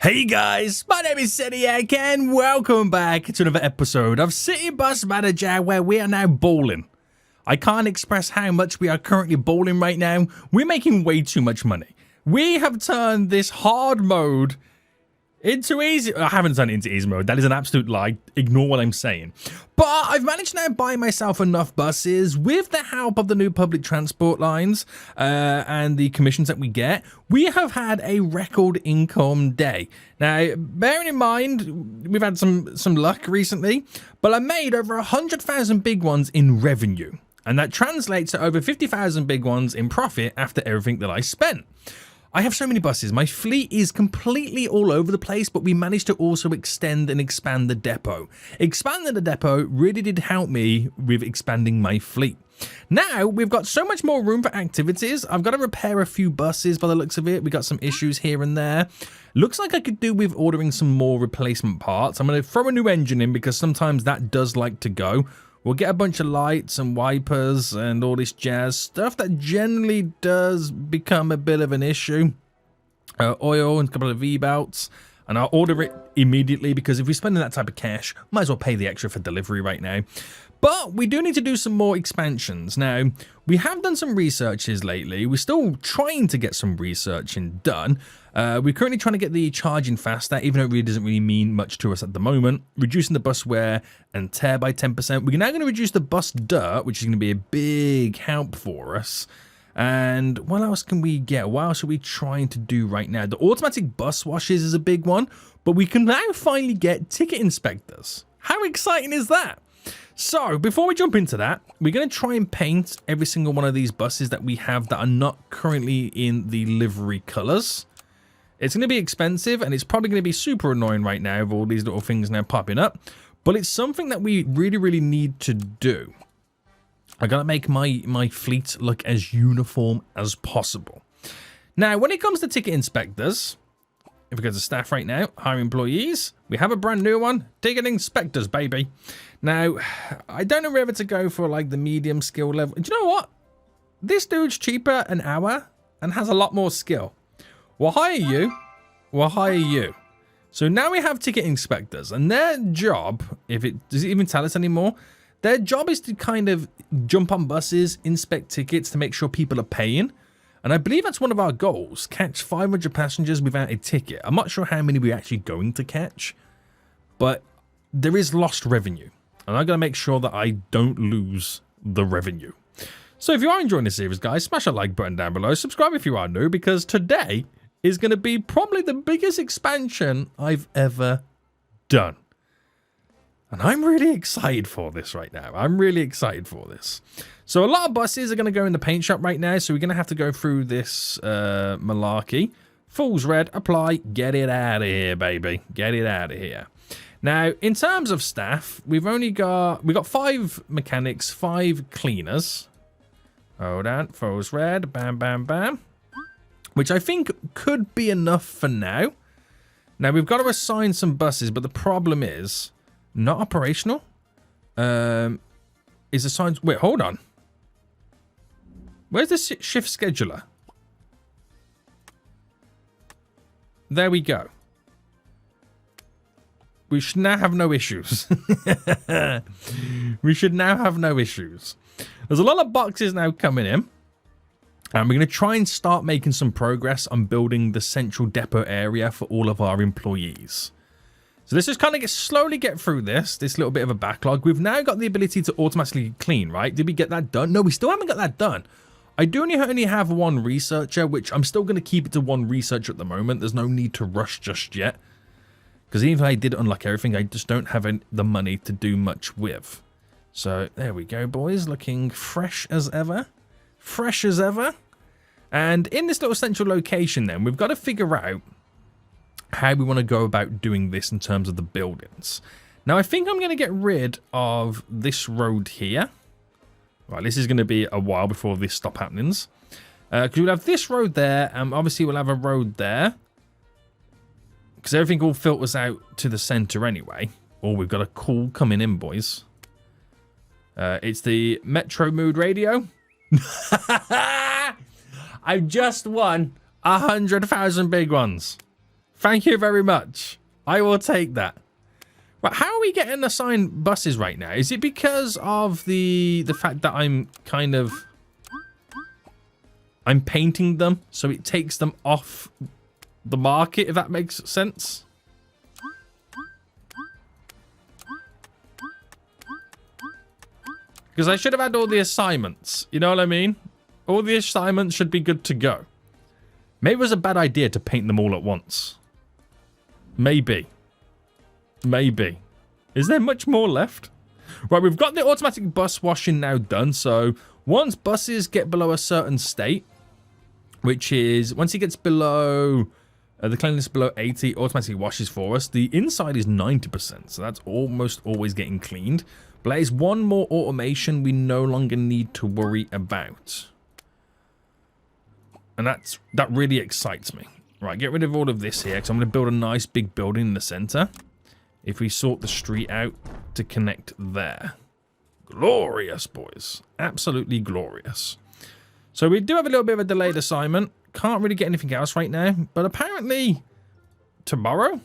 Hey guys, my name is Seniac and welcome back to another episode of City Bus Manager where we are now bowling. I can't express how much we are currently bowling right now. We're making way too much money. We have turned this hard mode into easy. I haven't turned it into easy mode. That is an absolute lie. Ignore what I'm saying. But I've managed to now buy myself enough buses with the help of the new public transport lines and the commissions that we get. We have had a record income day. Now, bearing in mind, we've had some luck recently, but I made over 100,000 big ones in revenue. And that translates to over 50,000 big ones in profit after everything that I spent. I have so many buses. My fleet is completely all over the place, but we managed to also extend and expand the depot. Expanding the depot really did help me with expanding my fleet. Now, we've got so much more room for activities. I've got to repair a few buses by the looks of it. We got some issues here and there. Looks like I could do with ordering some more replacement parts. I'm going to throw a new engine in because sometimes that does like to go. We'll get a bunch of lights and wipers and all this jazz stuff that generally does become a bit of an issue. Oil and a couple of V-belts. And I'll order it immediately because if we're spending that type of cash, might as well pay the extra for delivery right now. But we do need to do some more expansions. Now, we have done some researches lately. We're still trying to get some researching done. We're currently trying to get the charging faster, even though it really doesn't really mean much to us at the moment. Reducing the bus wear and tear by 10%. We're now going to reduce the bus dirt, which is going to be a big help for us. And what else can we get? What else are we trying to do right now? The automatic bus washes is a big one, but we can now finally get ticket inspectors. How exciting is that? So, before we jump into that, we're going to try and paint every single one of these buses that we have that are not currently in the livery colours. It's going to be expensive, and it's probably going to be super annoying right now with all these little things now popping up. But it's something that we really need to do. I got to make my fleet look as uniform as possible. Now, when it comes to ticket inspectors, if we go to staff right now, hire employees, we have a brand new one, ticket inspectors, baby. Now, I don't know whether to go for like the medium skill level. Do you know what? This dude's cheaper an hour and has a lot more skill. We'll hire you. We'll hire you. So now we have ticket inspectors, and their job, does it even tell us anymore? Their job is to kind of jump on buses, inspect tickets to make sure people are paying. And I believe that's one of our goals, catch 500 passengers without a ticket. I'm not sure how many we're actually going to catch, but there is lost revenue. And I'm going to make sure that I don't lose the revenue. So if you are enjoying this series, guys, smash that like button down below. Subscribe if you are new, because today is going to be probably the biggest expansion I've ever done. And I'm really excited for this right now. I'm really excited for this. So a lot of buses are going to go in the paint shop right now. So we're going to have to go through this malarkey. Fool's red, apply, get it out of here, baby. Get it out of here. Now, in terms of staff, we've got 5 mechanics, 5 cleaners. Hold on, Fool's red, bam, bam, bam. Which I think could be enough for now. Now, we've got to assign some buses, but the problem is not operational. Is assigned. Wait, hold on. Where's the shift scheduler? There we go. We should now have no issues. We should now have no issues. There's a lot of boxes now coming in. And we're going to try and start making some progress on building the central depot area for all of our employees. So let's just kind of slowly get through this little bit of a backlog. We've now got the ability to automatically clean, right? Did we get that done? No, we still haven't got that done. I do only have 1 researcher, which I'm still going to keep it to 1 researcher at the moment. There's no need to rush just yet. Because even if I did unlock everything, I just don't have the money to do much with. So there we go, boys. Looking fresh as ever. Fresh as ever. And in this little central location then, we've got to figure out how we want to go about doing this in terms of the buildings. Now, I think I'm going to get rid of this road here. Right, this is going to be a while before this stop happenings. Because we'll have this road there, and obviously we'll have a road there. Because everything all filters out to the center anyway. Oh, we've got a call coming in, boys. It's the Metro Mood Radio. I've just won 100,000 big ones. Thank you very much. I will take that. Right, how are we getting assigned buses right now? Is it because of the fact that I'm painting them so it takes them off the market, if that makes sense? Because I should have had all the assignments. You know what I mean? All the assignments should be good to go. Maybe it was a bad idea to paint them all at once. Maybe. Maybe. Is there much more left? Right, we've got the automatic bus washing now done. So once buses get below a certain state, which is once it gets below the cleanliness below 80, automatically washes for us. The inside is 90%, so that's almost always getting cleaned. But that is one more automation we no longer need to worry about. And that really excites me. Right, get rid of all of this here, because I'm going to build a nice big building in the center. If we sort the street out to connect there. Glorious, boys. Absolutely glorious. So we do have a little bit of a delayed assignment. Can't really get anything else right now. But apparently, tomorrow,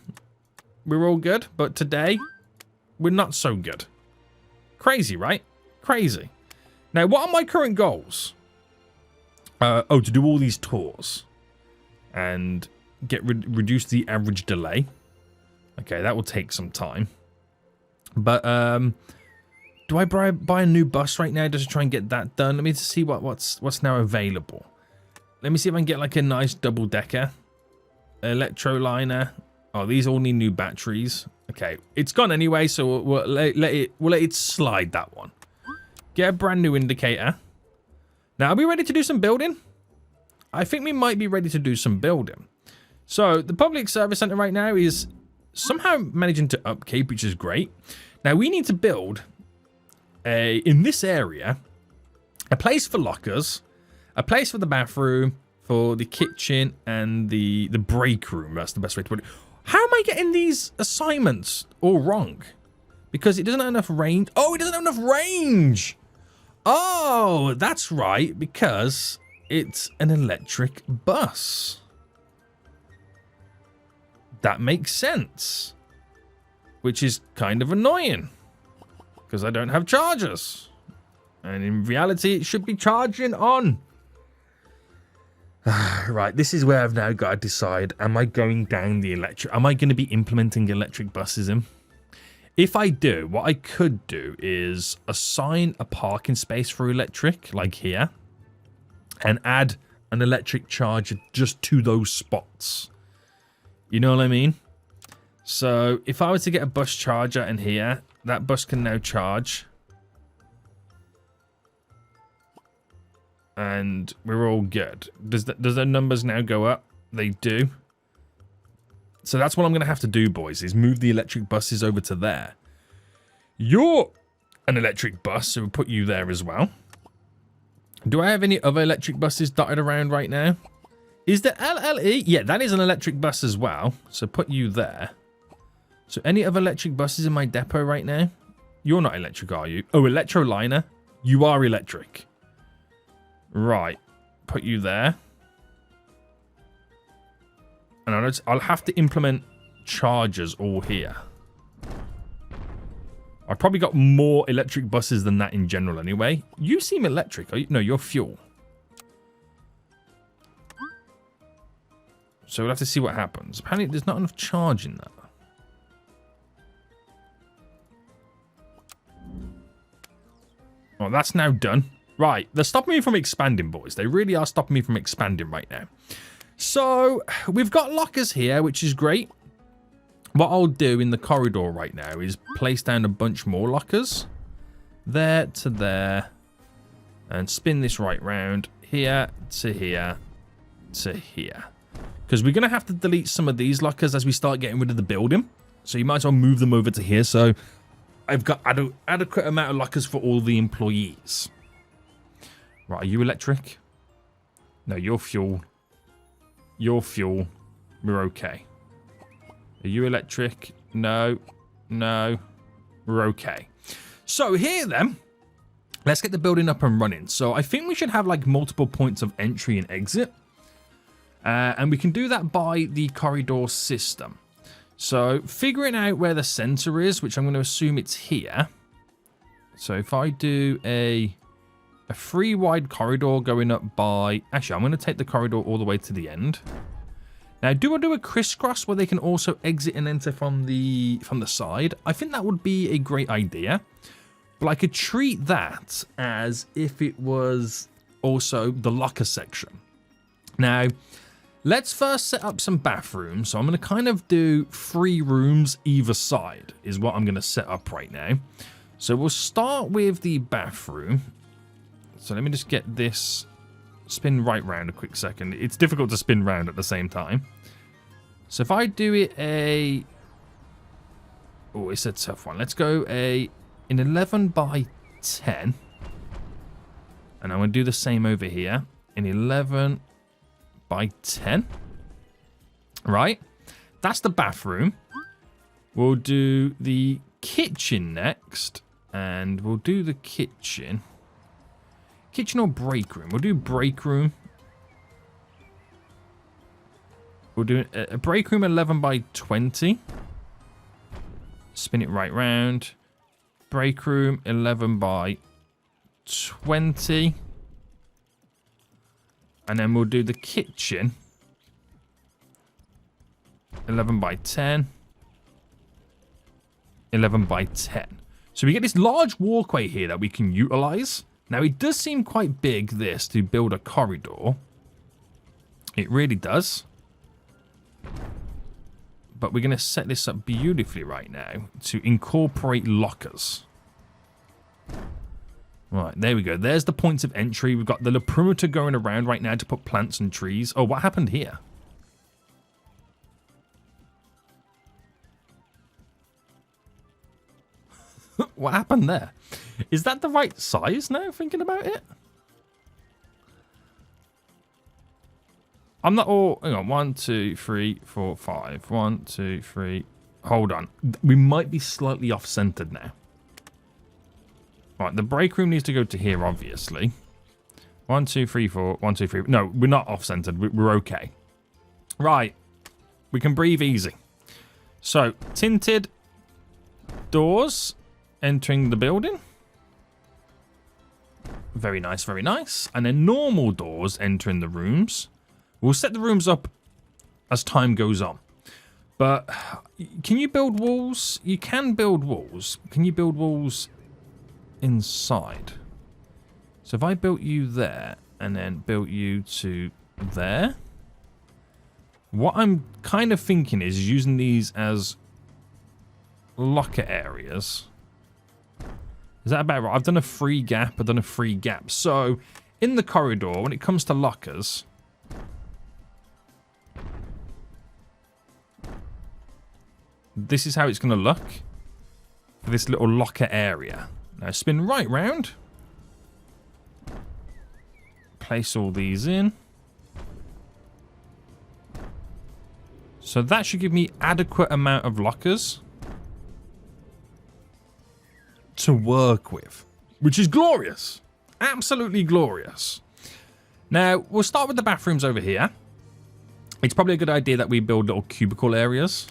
we're all good. But today, we're not so good. Crazy, right? Crazy. Now, what are my current goals? To do all these tours. And reduce the average delay. Okay, that will take some time. But, do I buy a new bus right now just to try and get that done? Let me see what's now available. Let me see if I can get like a nice double-decker. Electroliner. Oh, these all need new batteries. Okay, it's gone anyway, so we'll let it slide, that one. Get a brand new indicator. Now, are we ready to do some building? I think we might be ready to do some building. So, the public service center right now is somehow managing to upkeep, which is great. Now, we need to build in this area a place for lockers, a place for the bathroom, for the kitchen, and the break room. That's the best way to put it. How am I getting these assignments all wrong? Because it doesn't have enough range. Oh, it doesn't have enough range. Oh, that's right. Because it's an electric bus. That makes sense. Which is kind of annoying. Because I don't have chargers. And in reality, it should be charging on. Right, this is where I've now got to decide. Am I going down the electric? Am I going to be implementing electric buses in? If I do, what I could do is assign a parking space for electric, like here. And add an electric charger just to those spots. You know what I mean? So, if I were to get a bus charger in here, that bus can now charge. And we're all good. Does the numbers now go up? They do. So that's what I'm going to have to do, boys, is move the electric buses over to there. You're an electric bus, so we'll put you there as well. Do I have any other electric buses dotted around right now? Is the LLE? Yeah, that is an electric bus as well. So put you there. So any other electric buses in my depot right now? You're not electric, are you? Oh, Electroliner. You are electric. Right. Put you there. And I'll have to implement chargers all here. I've probably got more electric buses than that in general anyway. You seem electric. Are you? No, you're fuel. So we'll have to see what happens. Apparently there's not enough charge in that. Oh, that's now done. Right, they're stopping me from expanding, boys. They really are stopping me from expanding right now. So, we've got lockers here, which is great. What I'll do in the corridor right now is place down a bunch more lockers. There to there. And spin this right round. Here to here to here. Because we're going to have to delete some of these lockers as we start getting rid of the building. So you might as well move them over to here. So I've got adequate amount of lockers for all the employees. Right, are you electric? No, you're fuel. You're fuel. We're okay. Are you electric? No. No. We're okay. So here then, let's get the building up and running. So I think we should have like multiple points of entry and exit. And we can do that by the corridor system. So figuring out where the center is, which I'm going to assume it's here. So if I do a 3 wide corridor going up by... Actually, I'm going to take the corridor all the way to the end. Now, do I do a crisscross where they can also exit and enter from the side? I think that would be a great idea. But I could treat that as if it was also the locker section. Now, let's first set up some bathrooms. So I'm going to kind of do 3 rooms either side is what I'm going to set up right now. So we'll start with the bathroom. So let me just get this spin right round a quick second. It's difficult to spin round at the same time. So if I do it a... Oh, it's a tough one. Let's go an 11 by 10. And I'm going to do the same over here. An 11 by 10. Right. That's the bathroom. We'll do the kitchen next. And we'll do the kitchen. Kitchen or break room? We'll do break room. We'll do a break room 11 by 20. Spin it right round. Break room 11 by 20. And then we'll do the kitchen 11 by 10. 11 by 10. So we get this large walkway here that we can utilize. Now, it does seem quite big, this, to build a corridor. It really does. But we're going to set this up beautifully right now to incorporate lockers. Right, there we go. There's the points of entry. We've got the perimeter going around right now to put plants and trees. Oh, what happened here? What happened there? Is that the right size now, thinking about it? I'm not all... Hang on. 1, 2, 3, 4, 5. 1, 2, 3. Hold on. We might be slightly off-centered now. Right, the break room needs to go to here, obviously. 1, 2, 3, 4. 1, 2, 3. No, we're not off-centered. We're okay. Right. We can breathe easy. So, tinted doors entering the building. Very nice, very nice. And then normal doors entering the rooms. We'll set the rooms up as time goes on. But can you build walls? You can build walls. Can you build walls inside? So if I built you there and then built you to there. What I'm kind of thinking is using these as locker areas. Is that about right? I've done a 3 gap. I've done a 3 gap. So in the corridor, when it comes to lockers, this is how it's going to look for this little locker area. Now spin right round. Place all these in. So that should give me adequate amount of lockers to work with, which is glorious. Absolutely glorious. Now, we'll start with the bathrooms over here. It's probably a good idea that we build little cubicle areas.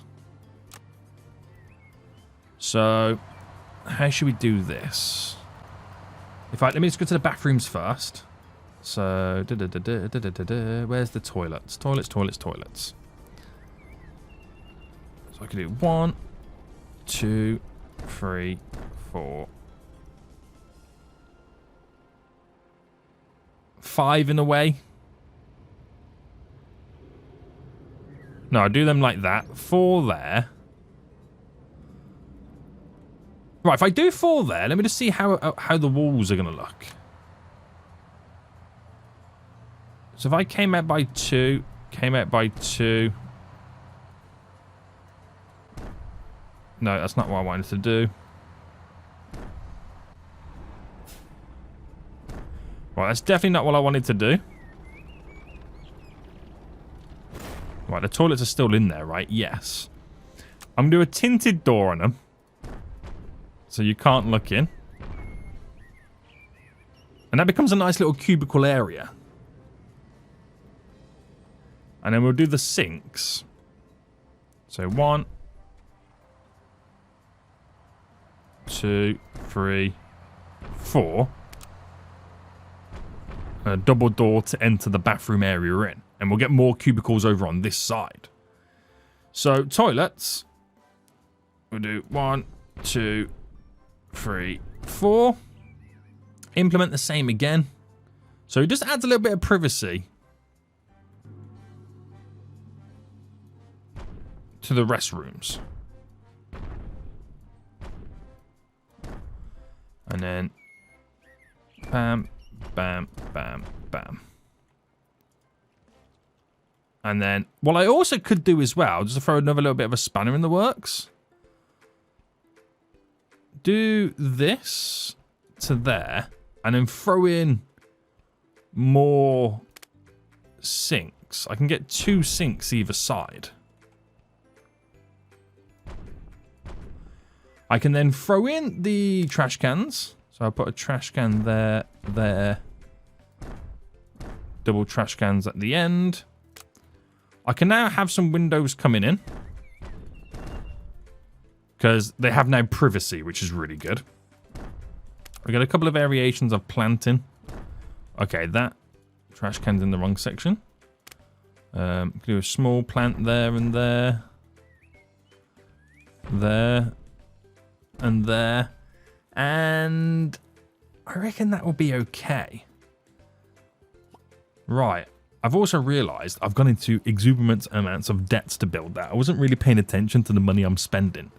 So, how should we do this? In fact, let me just go to the bathrooms first. So, where's the toilets? Toilets, toilets, toilets. So I can do 1, 2, 3, 4, 5 in a way. No, I do them like that. 4 there. Right, if I do 4 there, let me just see how the walls are going to look. So if I came out by 2, came out by 2. No, that's not what I wanted to do. Right, that's definitely not what I wanted to do. Right, the toilets are still in there, right? Yes. I'm going to do a tinted door on them. So you can't look in. And that becomes a nice little cubicle area. And then we'll do the sinks. So 1, 2, 3, 4. A double door to enter the bathroom area in. And we'll get more cubicles over on this side. So toilets. We'll do 1, 2, 3, 4. Implement the same again. So it just adds a little bit of privacy to the restrooms. And then bam, bam, bam, bam. And then what I also could do as well, just to throw another little bit of a spanner in the works, do this to there and then throw in more sinks. I can get 2 sinks either side. I can then throw in the trash cans. So I'll put a trash can there, there. Double trash cans at the end. I can now have some windows coming in. Because they have now privacy, which is really good. We got a couple of variations of planting. Okay, that trash can's in the wrong section. Do a small plant there and there. There. And there. And I reckon that will be okay. Right. I've also realised I've gone into exuberant amounts of debts to build that. I wasn't really paying attention to the money I'm spending.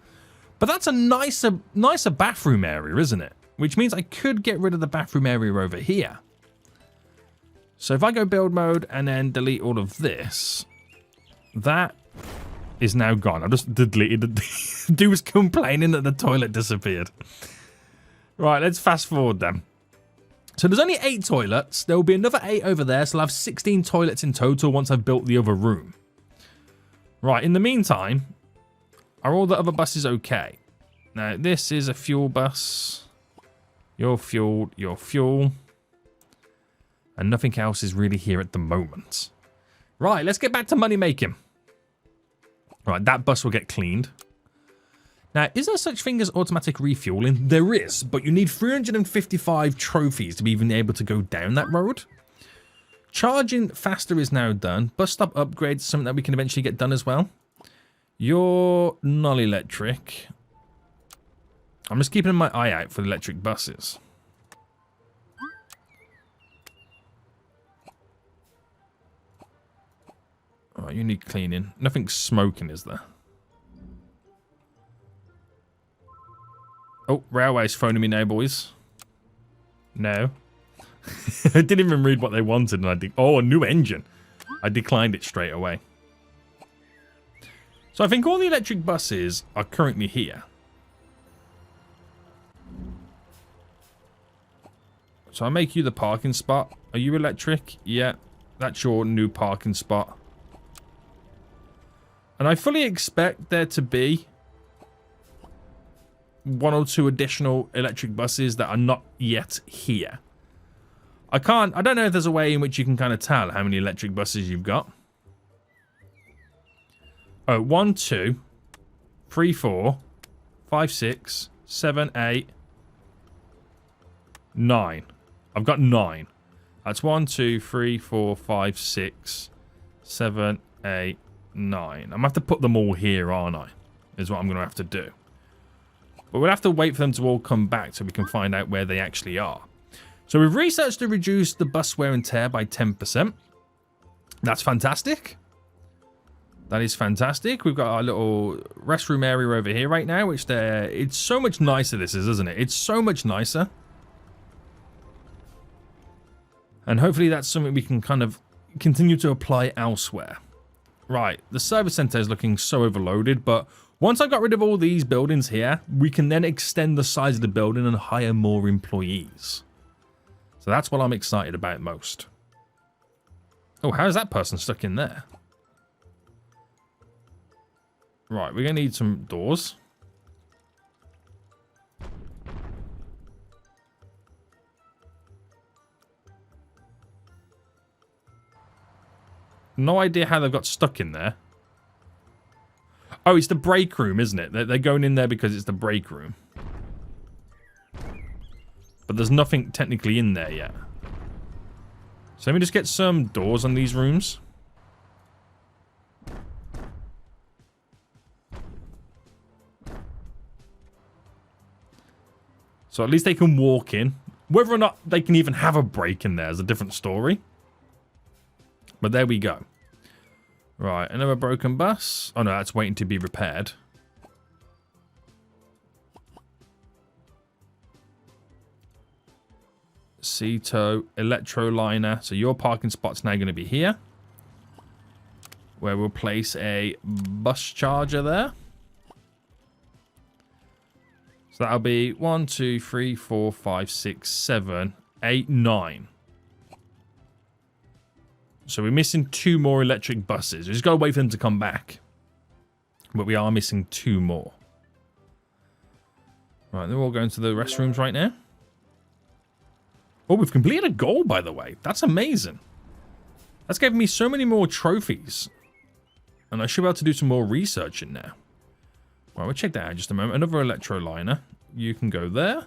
But that's a nicer bathroom area, isn't it? Which means I could get rid of the bathroom area over here. So if I go build mode and then delete all of this, that is now gone. I just deleted it. Dude was complaining that the toilet disappeared. Right, let's fast forward then. So there's only 8 toilets. There will be another 8 over there, so I'll have 16 toilets in total once I've built the other room. Right, in the meantime, are all the other buses okay? Now, this is a fuel bus. Your fuel, your fuel. And nothing else is really here at the moment. Right, let's get back to money making. Right, that bus will get cleaned. Now, is there such thing as automatic refueling? There is, but you need 355 trophies to be even able to go down that road. Charging faster is now done. Bus stop upgrades is something that we can eventually get done as well. You're non-electric. I'm just keeping my eye out for the electric buses. Alright, you need cleaning. Nothing smoking, is there? Oh, railway's phoning me now, boys. No. I didn't even read what they wanted, and oh, a new engine. I declined it straight away. So I think all the electric buses are currently here. So I'll make you the parking spot. Are you electric? Yeah, that's your new parking spot. And I fully expect there to be 1 or 2 additional electric buses that are not yet here. I don't know if there's a way in which you can kind of tell how many electric buses you've got. Oh, 1, 2, 3, 4, 5, 6, 7, 8, 9. I've got 9. That's 1, 2, 3, 4, 5, 6, 7, 8, 9. I'm going to have to put them all here, aren't I? Is what I'm going to have to do. But we'll have to wait for them to all come back so we can find out where they actually are. So we've researched to reduce the bus wear and tear by 10%. That's fantastic. That is fantastic. We've got our little restroom area over here right now, which it's so much nicer this is, isn't it? It's so much nicer. And hopefully that's something we can kind of continue to apply elsewhere. Right, the service center is looking so overloaded, but once I got rid of all these buildings here, we can then extend the size of the building and hire more employees. So that's what I'm excited about most. Oh, how is that person stuck in there? Right, we're going to need some doors. No idea how they've got stuck in there. Oh, it's the break room, isn't it? They're going in there because it's the break room. But there's nothing technically in there yet. So let me just get some doors on these rooms. So at least they can walk in. Whether or not they can even have a break in there is a different story. But there we go. Right, another broken bus. Oh no, that's waiting to be repaired. Ceto, electroliner. So your parking spot's now going to be here. Where we'll place a bus charger there. So that'll be 1, 2, 3, 4, 5, 6, 7, 8, 9. So we're missing 2 more electric buses. We just got to wait for them to come back. But we are missing 2 more. Right, they're all going to the restrooms right now. Oh, we've completed a goal, by the way. That's amazing. That's given me so many more trophies. And I should be able to do some more research in now. Right, we'll check that out in just a moment. Another electroliner. You can go there.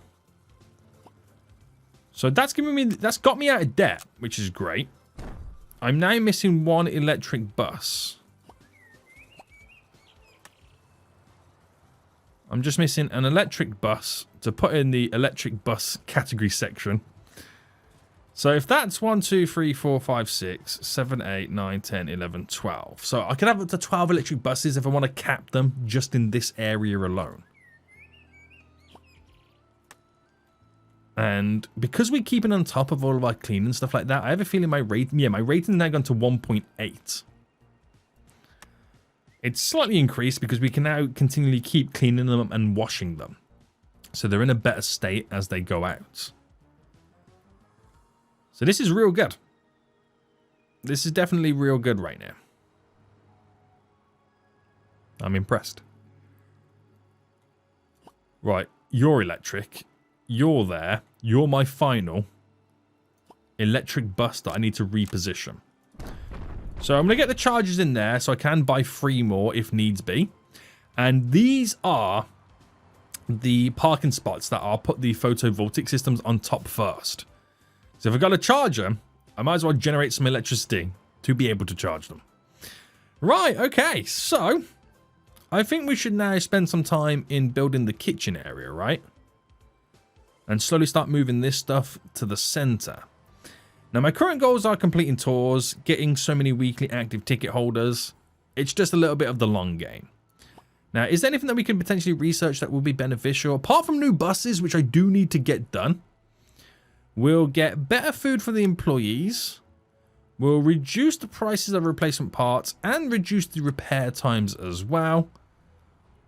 So that's got me out of debt, which is great. I'm now missing 1 electric bus. I'm just missing an electric bus to put in the electric bus category section. So if that's 1, 2, 3, 4, 5, 6, 7, 8, 9, 10, 11, 12. So I can have up to 12 electric buses if I want to cap them just in this area alone. And because we're keeping on top of all of our cleaning and stuff like that, I have a feeling my rating, my rating's now gone to 1.8. It's slightly increased because we can now continually keep cleaning them and washing them. So they're in a better state as they go out. So this is real good. This is definitely real good right now. I'm impressed. Right, you're electric. You're there. You're my final electric bus that I need to reposition. So I'm going to get the chargers in there so I can buy 3 more if needs be. And these are the parking spots that I'll put the photovoltaic systems on top first. So if I've got a charger, I might as well generate some electricity to be able to charge them. Right, okay, so I think we should now spend some time in building the kitchen area, right? And slowly start moving this stuff to the center. Now, my current goals are completing tours, getting so many weekly active ticket holders. It's just a little bit of the long game. Now, is there anything that we can potentially research that will be beneficial? Apart from new buses, which I do need to get done. We'll get better food for the employees. We'll reduce the prices of replacement parts and reduce the repair times as well.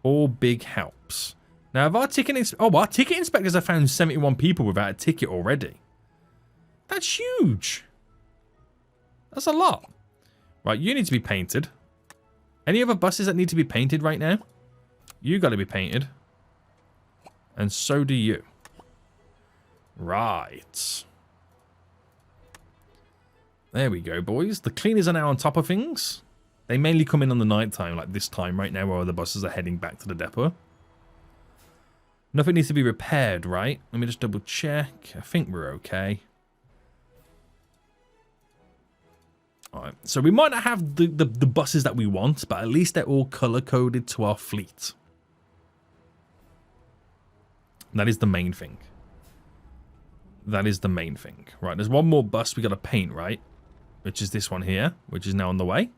All big helps. Now, if our ticket inspectors have found 71 people without a ticket already. That's huge. That's a lot. Right, you need to be painted. Any other buses that need to be painted right now? You got to be painted. And so do you. Right. There we go, boys. The cleaners are now on top of things. They mainly come in on the night time, like this time right now, where the buses are heading back to the depot. Nothing needs to be repaired, right? Let me just double check. I think we're okay. Alright, so we might not have the buses that we want, but at least they're all color-coded to our fleet. That is the main thing. That is the main thing. Right, there's one more bus we got to paint, right? Which is this one here, which is now on the way.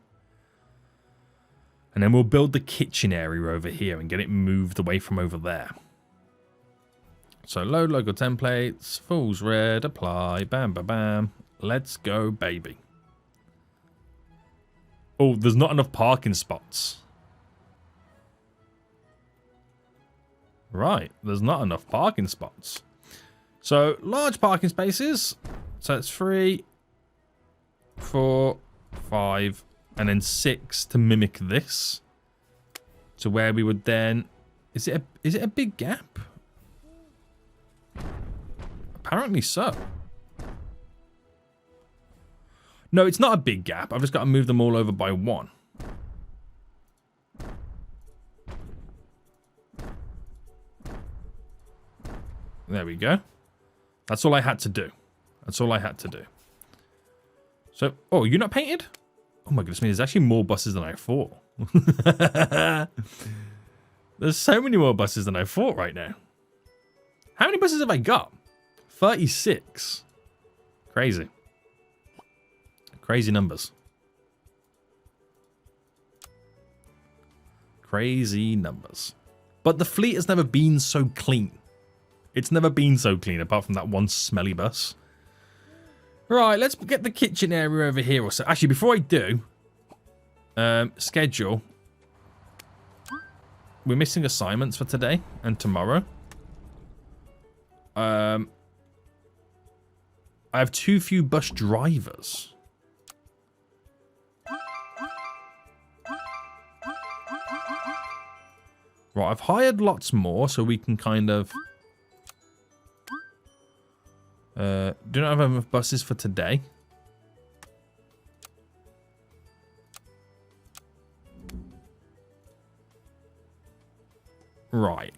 And then we'll build the kitchen area over here and get it moved away from over there. So load logo templates, falls red, apply, bam, bam, bam. Let's go, baby. Oh, there's not enough parking spots. Right, there's not enough parking spots. So large parking spaces. So it's 3, 4, 5, and then 6 to mimic this. To where we would then... Is it a big gap? Apparently so. No, it's not a big gap. I've just got to move them all over by 1. There we go. That's all I had to do. That's all I had to do. So, oh, you're not painted? Oh my goodness me, there's actually more buses than I thought. There's so many more buses than I thought right now. How many buses have I got? 36. Crazy. Crazy numbers. Crazy numbers. But the fleet has never been so clean. It's never been so clean, apart from that one smelly bus. Right, let's get the kitchen area over here. Or so. Actually, before I do, schedule. We're missing assignments for today and tomorrow. I have too few bus drivers. Right, I've hired lots more, so we can kind of... do not have enough buses for today. Right.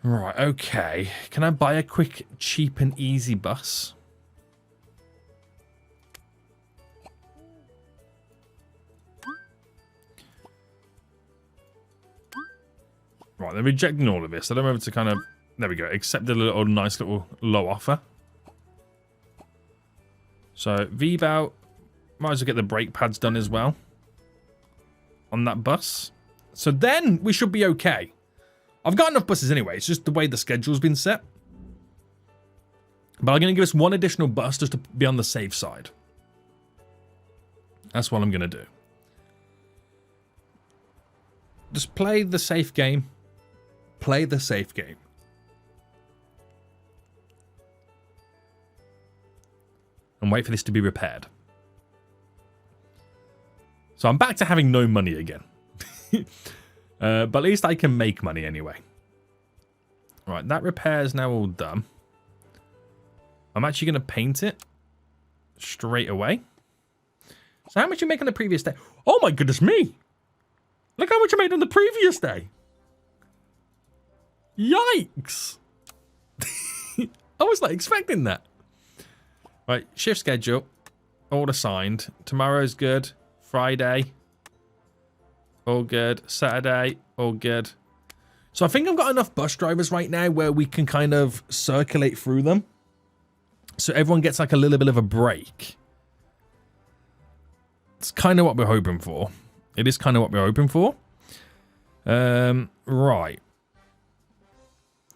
Right, okay. Can I buy a quick, cheap and easy bus? Right, they're rejecting all of this. I don't know if to kind of... There we go. Accept a little nice little low offer. So, VBOW. Might as well get the brake pads done as well. On that bus. So then we should be okay. I've got enough buses anyway. It's just the way the schedule's been set. But I'm going to give us one additional bus just to be on the safe side. That's what I'm going to do. Just play the safe game. Play the safe game. And wait for this to be repaired. So I'm back to having no money again. But at least I can make money anyway. Right, that repair is now all done. I'm actually going to paint it straight away. So how much you make on the previous day? Oh my goodness me! Look how much I made on the previous day. Yikes! I was not expecting that. Right, shift schedule. All assigned. Tomorrow's good. Friday. All good. Saturday. All good. So I think I've got enough bus drivers right now where we can kind of circulate through them. So everyone gets like a little bit of a break. It's kind of what we're hoping for. It is kind of what we're hoping for. Right.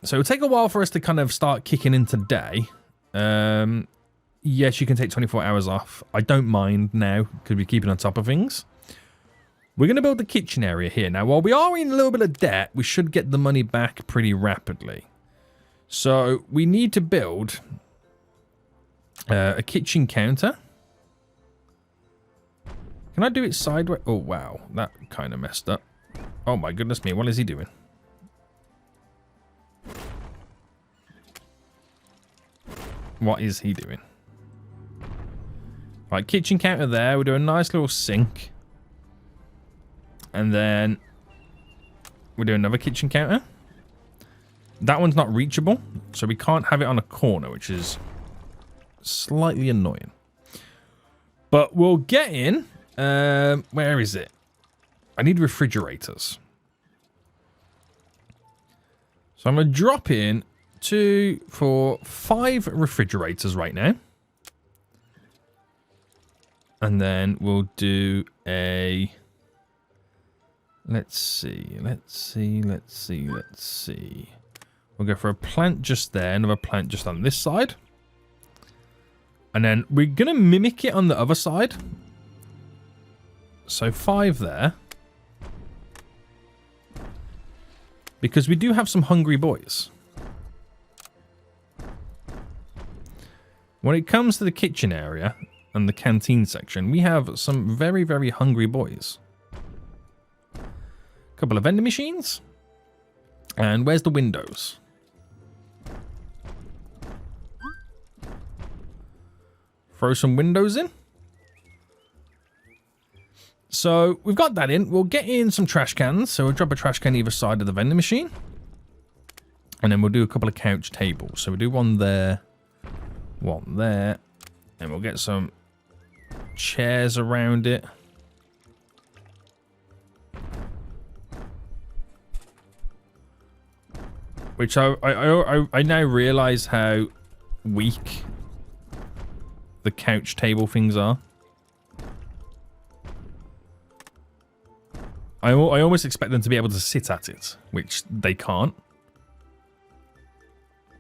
So it'll take a while for us to kind of start kicking in today. Yes, you can take 24 hours off. I don't mind now because we're keeping on top of things. We're going to build the kitchen area here. Now, while we are in a little bit of debt, we should get the money back pretty rapidly. So we need to build a kitchen counter. Can I do it sideways? Oh, wow. That kind of messed up. Oh, my goodness me. What is he doing? What is he doing? Right, kitchen counter there. We'll do a nice little sink. And then we'll do another kitchen counter. That one's not reachable, so we can't have it on a corner, which is slightly annoying. But we'll get in. Where is it? I need refrigerators. So I'm going to drop in 2, 4, 5 refrigerators right now. And then we'll do a... Let's see. We'll go for a plant just there, another plant just on this side. And then we're going to mimic it on the other side. So 5 there. Because we do have some hungry boys. When it comes to the kitchen area and the canteen section, we have some very, very hungry boys. Couple of vending machines. And where's the windows? Throw some windows in. So we've got that in. We'll get in some trash cans. So we'll drop a trash can either side of the vending machine. And then we'll do a couple of couch tables. So we'll do one there, and we'll get some chairs around it. Which I now realize how weak the couch table things are. I almost expect them to be able to sit at it, which they can't.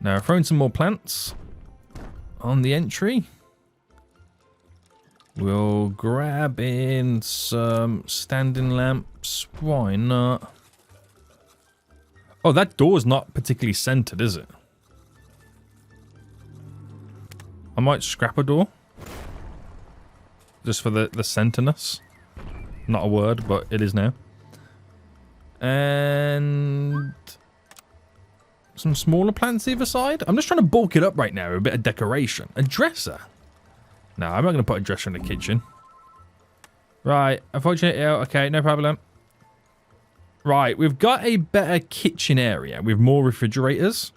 Now, throwing some more plants on the entry. We'll grab in some standing lamps. Why not? Oh, that door's not particularly centered, is it? I might scrap a door. Just for the centerness. Not a word, but it is now. And some smaller plants either side. I'm just trying to bulk it up right now with a bit of decoration. A dresser. No, I'm not going to put a dresser in the kitchen. Right, unfortunately, okay, no problem. Right, we've got a better kitchen area with more refrigerators.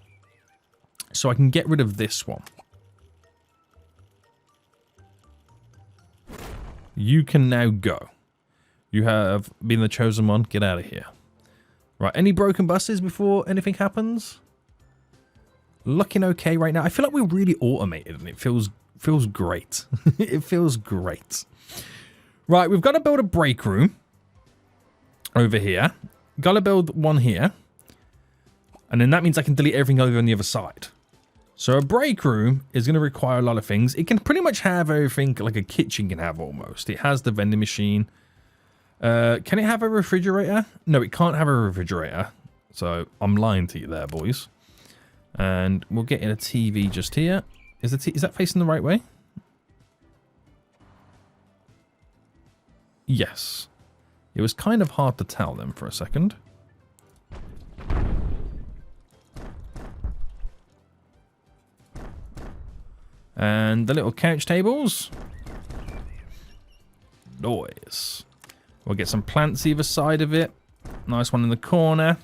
So I can get rid of this one. You can now go. You have been the chosen one. Get out of here. Right, any broken buses before anything happens? Looking okay right now. I feel like we're really automated and it feels great. It feels great. Right, we've got to build a break room over here. Got to build one here. And then that means I can delete everything over on the other side. So a break room is going to require a lot of things. It can pretty much have everything like a kitchen can have almost. It has the vending machine. Can it have a refrigerator? No, it can't have a refrigerator. So I'm lying to you there, boys. And we'll get in a TV just here. Is that facing the right way? Yes. It was kind of hard to tell them for a second. And the little couch tables. Noise. We'll get some plants either side of it. Nice one in the corner.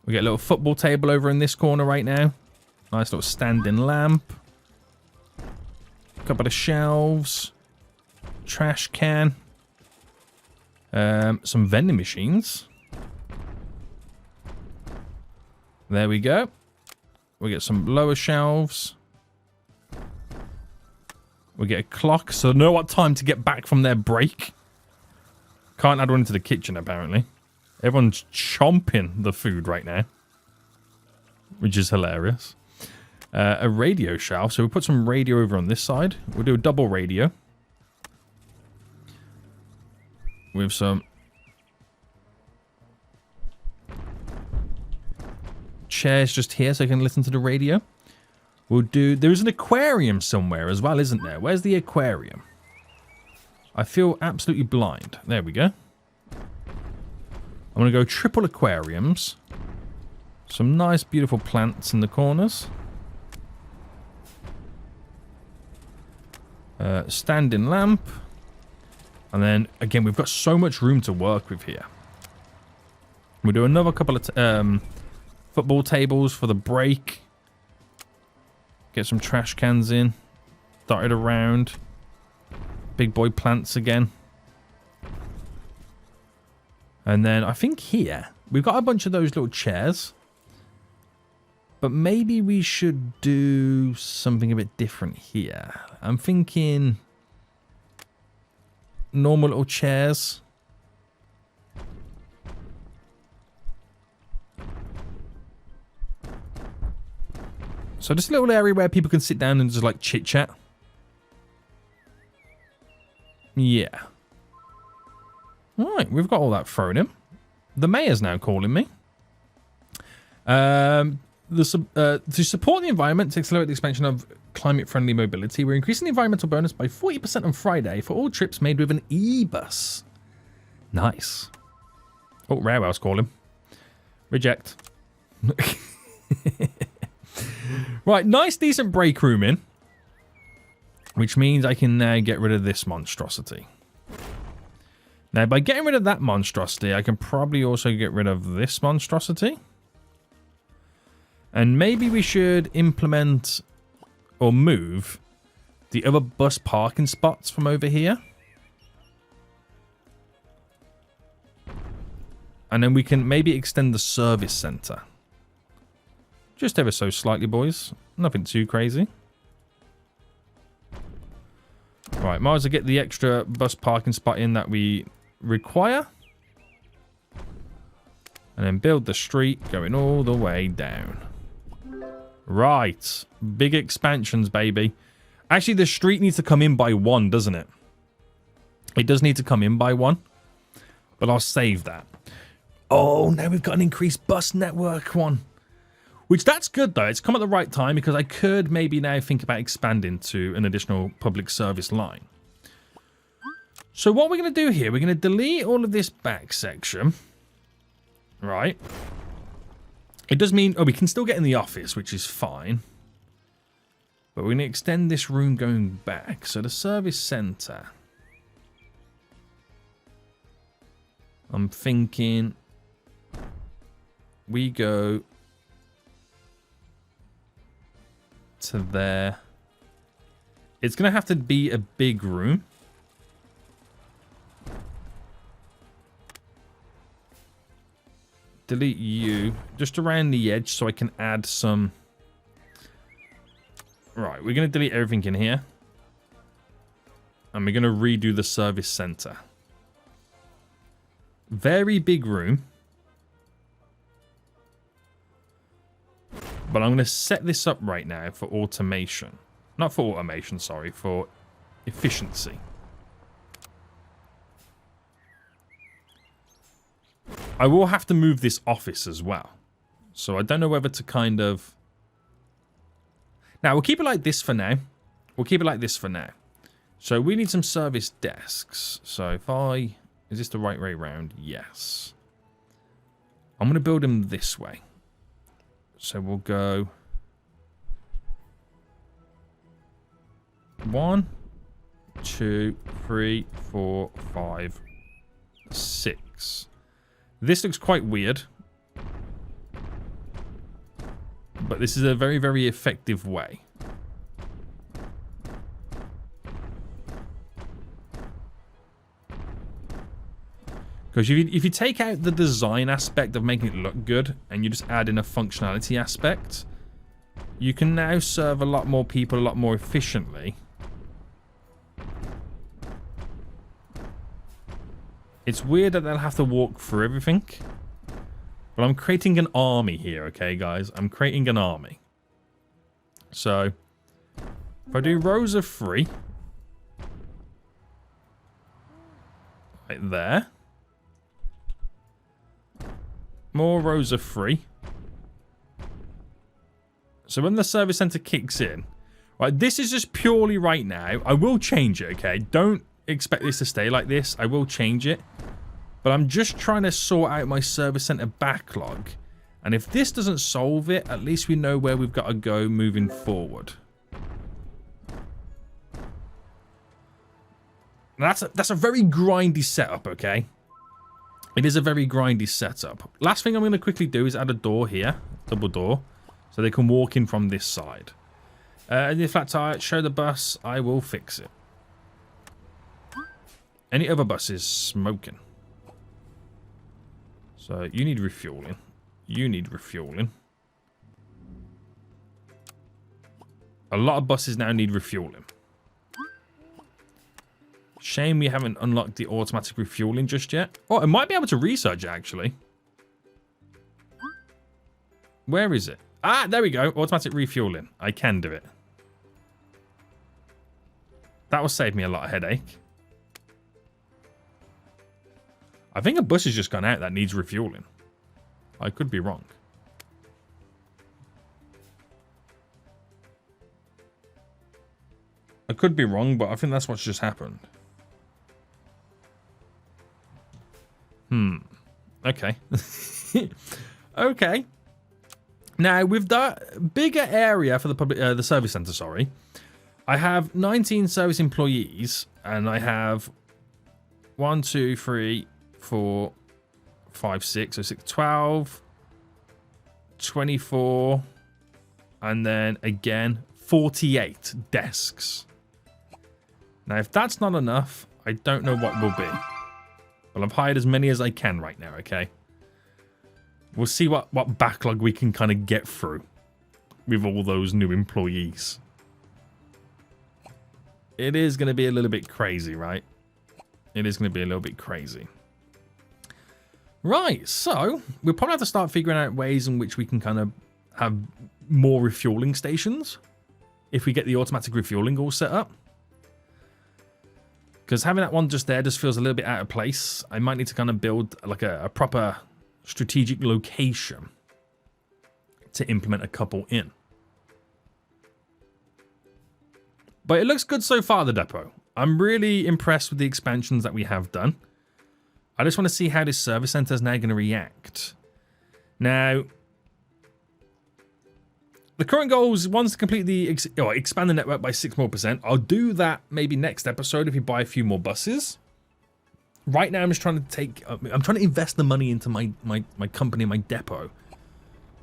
We get a little football table over in this corner right now. Nice little standing lamp. A couple of shelves. Trash can. Some vending machines. There we go. We get some lower shelves. We get a clock, so know what time to get back from their break. Can't add one into the kitchen, apparently. Everyone's chomping the food right now. Which is hilarious. A radio shelf, so we'll put some radio over on this side. We'll do a double radio. With some chairs just here so I can listen to the radio. We'll do... There's an aquarium somewhere as well, isn't there? Where's the aquarium? I feel absolutely blind. There we go. I'm going to go triple aquariums. Some nice, beautiful plants in the corners. Standing lamp. And then, again, we've got so much room to work with here. We'll do another couple of football tables for the break. Get some trash cans in. Dotted around. Big boy plants again. And then I think here, we've got a bunch of those little chairs. But maybe we should do something a bit different here. I'm thinking normal little chairs. So just a little area where people can sit down and just like chit chat. Yeah. Right, we've got all that thrown in. The mayor's now calling me. To support the environment, to accelerate the expansion of climate-friendly mobility, we're increasing the environmental bonus by 40% on Friday for all trips made with an e-bus. Nice. Oh, Railwell's calling. Reject. Right, nice, decent break room in. Which means I can now get rid of this monstrosity. Now, by getting rid of that monstrosity, I can probably also get rid of this monstrosity. And maybe we should implement or move the other bus parking spots from over here. And then we can maybe extend the service center. Just ever so slightly, boys. Nothing too crazy. Right, might as well get the extra bus parking spot in that we require. And then build the street going all the way down. Right. Big expansions, baby. Actually, the street needs to come in by 1, doesn't it? It does need to come in by 1. But I'll save that. Oh, now we've got an increased bus network one. Which, that's good, though. It's come at the right time because I could maybe now think about expanding to an additional public service line. So what we're going to do here, we're going to delete all of this back section. Right. It does mean, oh, we can still get in the office, which is fine. But we're going to extend this room going back. So the service center. I'm thinking we go to there. It's going to have to be a big room. Delete you just around the edge so I can add some. Right, we're going to delete everything in here. And we're going to redo the service center. Very big room. But I'm going to set this up right now for automation. Not for automation, sorry, for efficiency. I will have to move this office as well. So I don't know whether to kind of... Now, we'll keep it like this for now. We'll keep it like this for now. So we need some service desks. So if I... Is this the right way around? Yes. I'm going to build them this way. So we'll go... 1, 2, 3, 4, 5, 6. This looks quite weird. But this is a very, very effective way. Because if you take out the design aspect of making it look good and you just add in a functionality aspect, you can now serve a lot more people a lot more efficiently. It's weird that they'll have to walk through everything. But I'm creating an army here, okay, guys? I'm creating an army. So, if I do rows of 3. Right there. More rows of 3. So when the service center kicks in. Right, this is just purely right now. I will change it, okay? Don't expect this to stay like this. I will change it. But I'm just trying to sort out my service center backlog. And if this doesn't solve it, at least we know where we've got to go moving forward. Now that's a very grindy setup, okay? It is a very grindy setup. Last thing I'm going to quickly do is add a door here. Double door. So they can walk in from this side. And if that's alright, show the bus. I will fix it. Any other buses smoking? So you need refueling. You need refueling. A lot of buses now need refueling. Shame we haven't unlocked the automatic refueling just yet. Oh, I might be able to research it, actually. Where is it? Ah, there we go. Automatic refueling. I can do it. That will save me a lot of headache. I think a bus has just gone out that needs refueling. I could be wrong. I could be wrong, but I think that's what's just happened. Okay. Okay. Now, with that bigger area for the public, the service center, sorry, I have 19 service employees, and I have 1, 2, 3, 4, 5, 6, so 6, 12, 24, and then again 48 desks. Now, if that's not enough, I don't know what will be. But I've hired as many as I can right now, okay? We'll see what backlog we can kind of get through with all those new employees. It is going to be a little bit crazy, right? It is going to be a little bit crazy. Right, so we'll probably have to start figuring out ways in which we can kind of have more refueling stations if we get the automatic refueling all set up. Because having that one just there just feels a little bit out of place. I might need to kind of build like a proper strategic location to implement a couple in. But it looks good so far, the depot. I'm really impressed with the expansions that we have done. I just want to see how this service center is now going to react. Now, the current goal is once to completely expand the network by 6% more. I'll do that maybe next episode if we buy a few more buses. Right now, I'm just trying to invest the money into my company, my depot,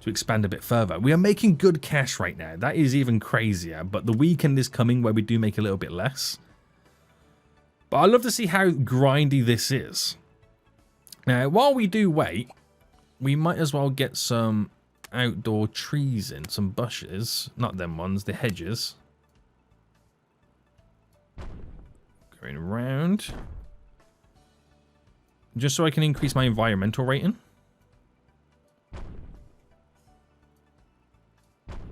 to expand a bit further. We are making good cash right now. That is even crazier. But the weekend is coming where we do make a little bit less. But I'd love to see how grindy this is. Now, while we do wait, we might as well get some outdoor trees in, some bushes, not them ones, the hedges. Going around. Just so I can increase my environmental rating.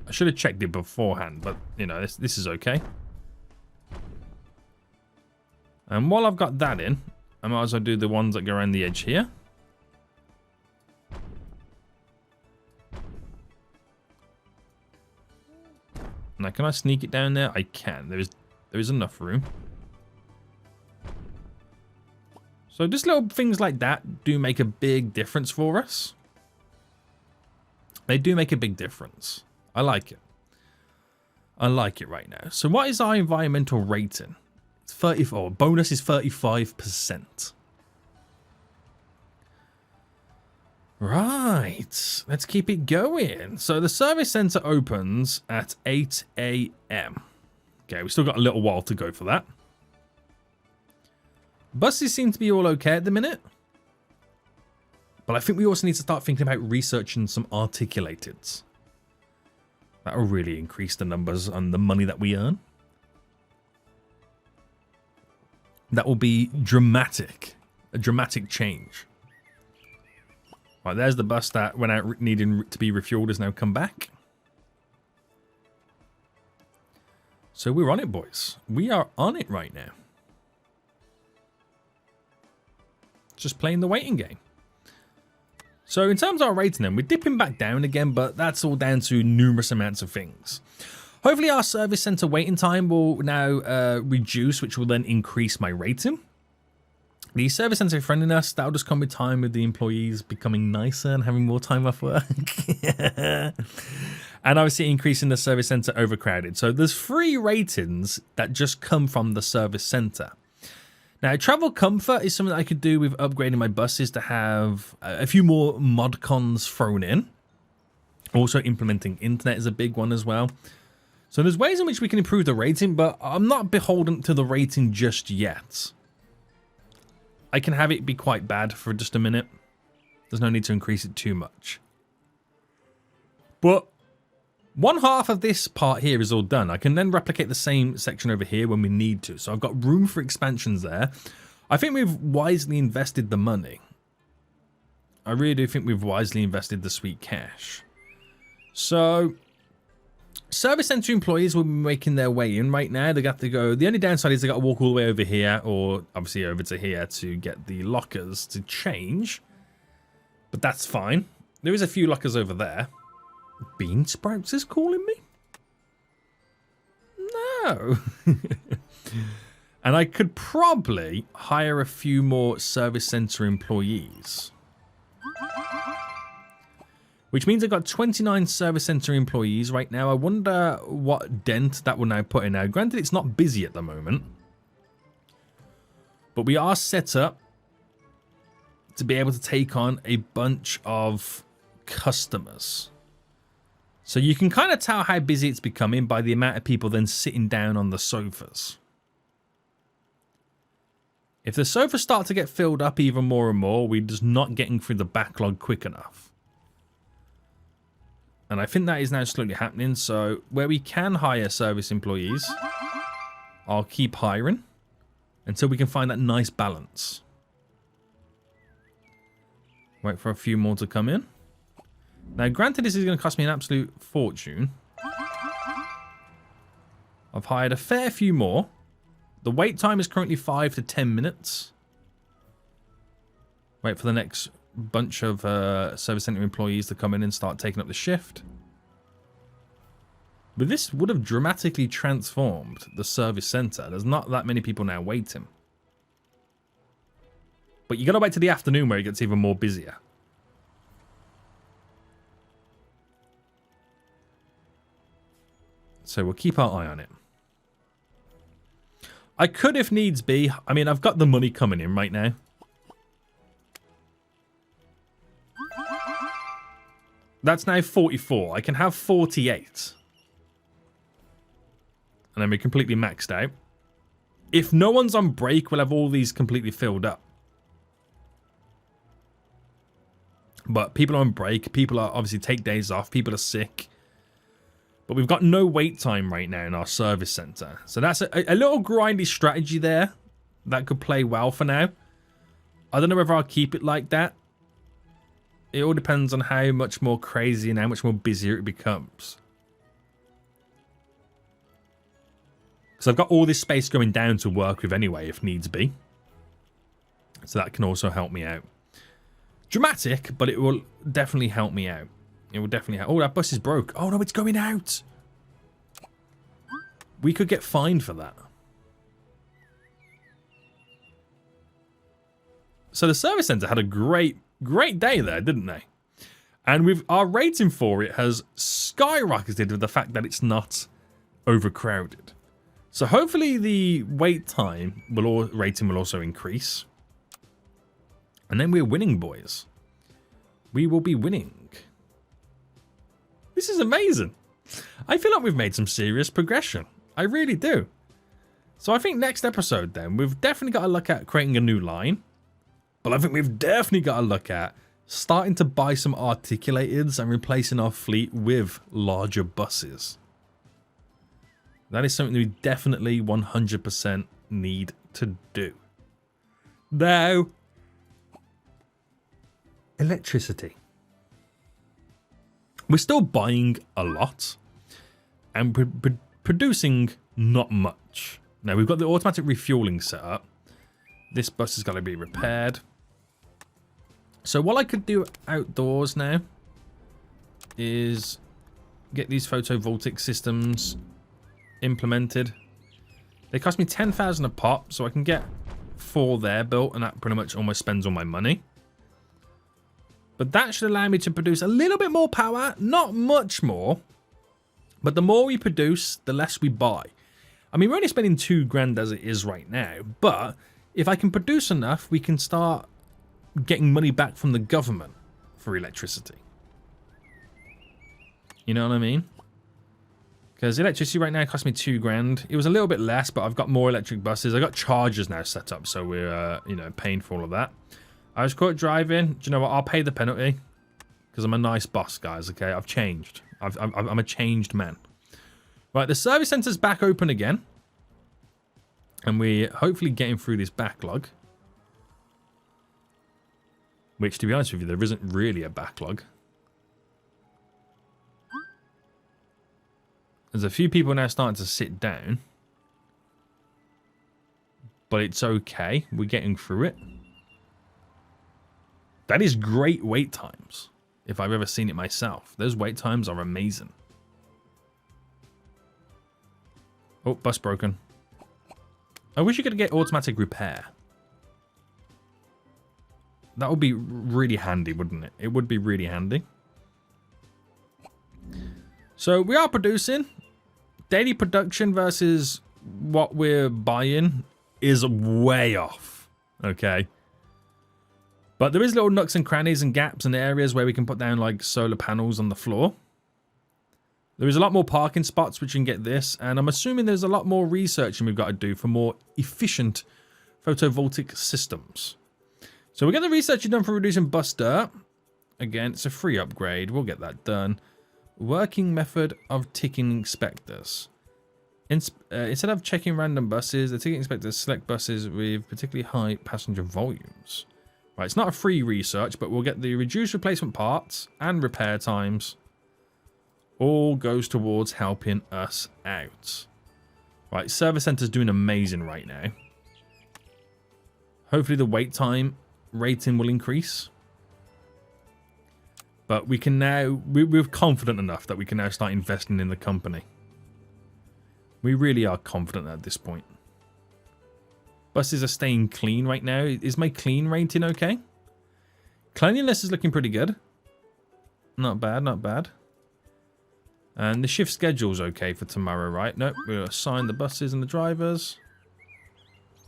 I should have checked it beforehand, but you know, this is okay. And while I've got that in, I might as well do the ones that go around the edge here. Now, can I sneak it down there? I can. There is enough room. So just little things like that do make a big difference for us. They do make a big difference. I like it. I like it right now. So what is our environmental rating? It's 34. Bonus is 35%. Right. Let's keep it going. So the service center opens at 8 a.m. Okay, we've still got a little while to go for that. Buses seem to be all okay at the minute. But I think we also need to start thinking about researching some articulateds. That will really increase the numbers and the money that we earn. That will be dramatic. A dramatic change. Right, there's the bus that went out needing to be refueled has now come back. So we're on it, boys. We are on it right now. Just playing the waiting game. So in terms of our rating then, we're dipping back down again, but that's all down to numerous amounts of things. Hopefully our service center waiting time will now reduce, which will then increase my rating. The service center friendliness, that'll just come with time with the employees becoming nicer and having more time off work. And obviously increasing the service center overcrowded. So there's 3 ratings that just come from the service center. Now, travel comfort is something that I could do with upgrading my buses to have a few more mod cons thrown in. Also implementing internet is a big one as well. So there's ways in which we can improve the rating, but I'm not beholden to the rating just yet. I can have it be quite bad for just a minute. There's no need to increase it too much. But one half of this part here is all done. I can then replicate the same section over here when we need to. So I've got room for expansions there. I think we've wisely invested the money. I really do think we've wisely invested the sweet cash. So service center employees will be making their way in right now. They got to go. The only downside is they got to walk all the way over here, or obviously over to here to get the lockers to change. But that's fine. There is a few lockers over there. Bean Sprouts is calling me? No. And I could probably hire a few more service center employees. which means I've got 29 service center employees right now. I wonder what dent that will now put in now. Granted, it's not busy at the moment, but we are set up to be able to take on a bunch of customers. So you can kind of tell how busy it's becoming by the amount of people then sitting down on the sofas. If the sofas start to get filled up even more and more, we're just not getting through the backlog quick enough. And I think that is now slowly happening. So where we can hire service employees, I'll keep hiring until we can find that nice balance. Wait for a few more to come in. Now, granted, this is going to cost me an absolute fortune. I've hired a fair few more. The wait time is currently 5 to 10 minutes. Wait for the next bunch of service center employees to come in and start taking up the shift. But this would have dramatically transformed the service center. There's not that many people now waiting. But you got to wait till the afternoon where it gets even more busier. So we'll keep our eye on it. I could, if needs be. I mean, I've got the money coming in right now. That's now 44. I can have 48. And then we're completely maxed out. If no one's on break, we'll have all these completely filled up. But people are on break. People are obviously take days off. People are sick. But we've got no wait time right now in our service center. So that's a little grindy strategy there that could play well for now. I don't know whether I'll keep it like that. It all depends on how much more crazy and how much more busier it becomes. Because I've got all this space going down to work with anyway, if needs be. So that can also help me out. Dramatic, but it will definitely help me out. It will definitely help. Oh, that bus is broke. Oh, no, it's going out. We could get fined for that. So the service center had a great day there, didn't they? And our rating for it has skyrocketed with the fact that it's not overcrowded. So hopefully the wait time rating will also increase. And then we're winning, boys. We will be winning. This is amazing. I feel like we've made some serious progression. I really do. So I think next episode then, we've definitely got to look at creating a new line. But I think we've definitely got to look at starting to buy some articulateds and replacing our fleet with larger buses. That is something we definitely 100% need to do. Now, electricity. We're still buying a lot and producing not much. Now, we've got the automatic refueling set up. This bus has got to be repaired. So what I could do outdoors now is get these photovoltaic systems implemented. They cost me 10,000 a pop, so I can get 4 there built, and that pretty much almost spends all my money. But that should allow me to produce a little bit more power, not much more. But the more we produce, the less we buy. I mean, we're only spending 2 grand as it is right now, but if I can produce enough, we can start getting money back from the government for electricity. You know what I mean? Because electricity right now costs me 2 grand. It was a little bit less, but I've got more electric buses. I've got chargers now set up, so we're, paying for all of that. I was caught driving. Do you know what? I'll pay the penalty because I'm a nice boss, guys. Okay, I've changed. I'm a changed man. Right, the service center's back open again, and we're hopefully getting through this backlog. Which, to be honest with you, there isn't really a backlog. There's a few people now starting to sit down, but it's okay. We're getting through it. That is great wait times, if I've ever seen it myself. Those wait times are amazing. Oh, bus broken. I wish you could get automatic repair. That would be really handy, wouldn't it? It would be really handy. So we are producing. Daily production versus what we're buying is way off. Okay. But there is little nooks and crannies and gaps and areas where we can put down like solar panels on the floor. There is a lot more parking spots which you can get this. And I'm assuming there's a lot more researching we've got to do for more efficient photovoltaic systems. So we'll get the research done for reducing bus dirt. Again, it's a free upgrade. We'll get that done. Working method of ticking inspectors. Instead of checking random buses, the ticking inspectors select buses with particularly high passenger volumes. Right, it's not a free research, but we'll get the reduced replacement parts and repair times. All goes towards helping us out. Right, service center's doing amazing right now. Hopefully the wait time rating will increase. But we can now, we're confident enough that we can now start investing in the company. We really are confident at this point. Buses are staying clean right now. Is my clean rating okay? Cleanliness is looking pretty good. Not bad, not bad. And the shift schedule's okay for tomorrow, right? Nope, we'll assign the buses and the drivers.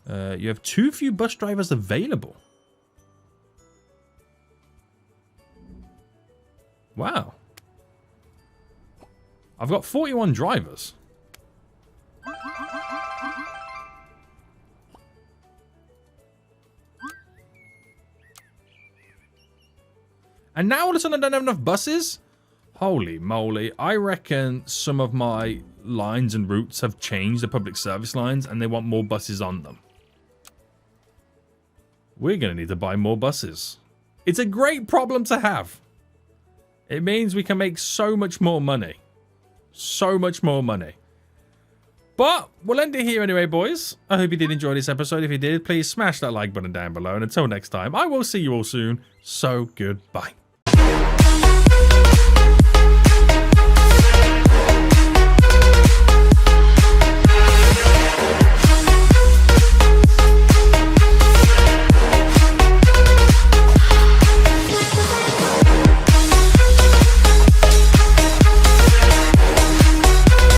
You have too few bus drivers available. Wow. I've got 41 drivers. And now all of a sudden I don't have enough buses? Holy moly. I reckon some of my lines and routes have changed, the public service lines, and they want more buses on them. We're going to need to buy more buses. It's a great problem to have. It means we can make so much more money. So much more money. But we'll end it here anyway, boys. I hope you did enjoy this episode. If you did, please smash that like button down below. And until next time, I will see you all soon. So goodbye.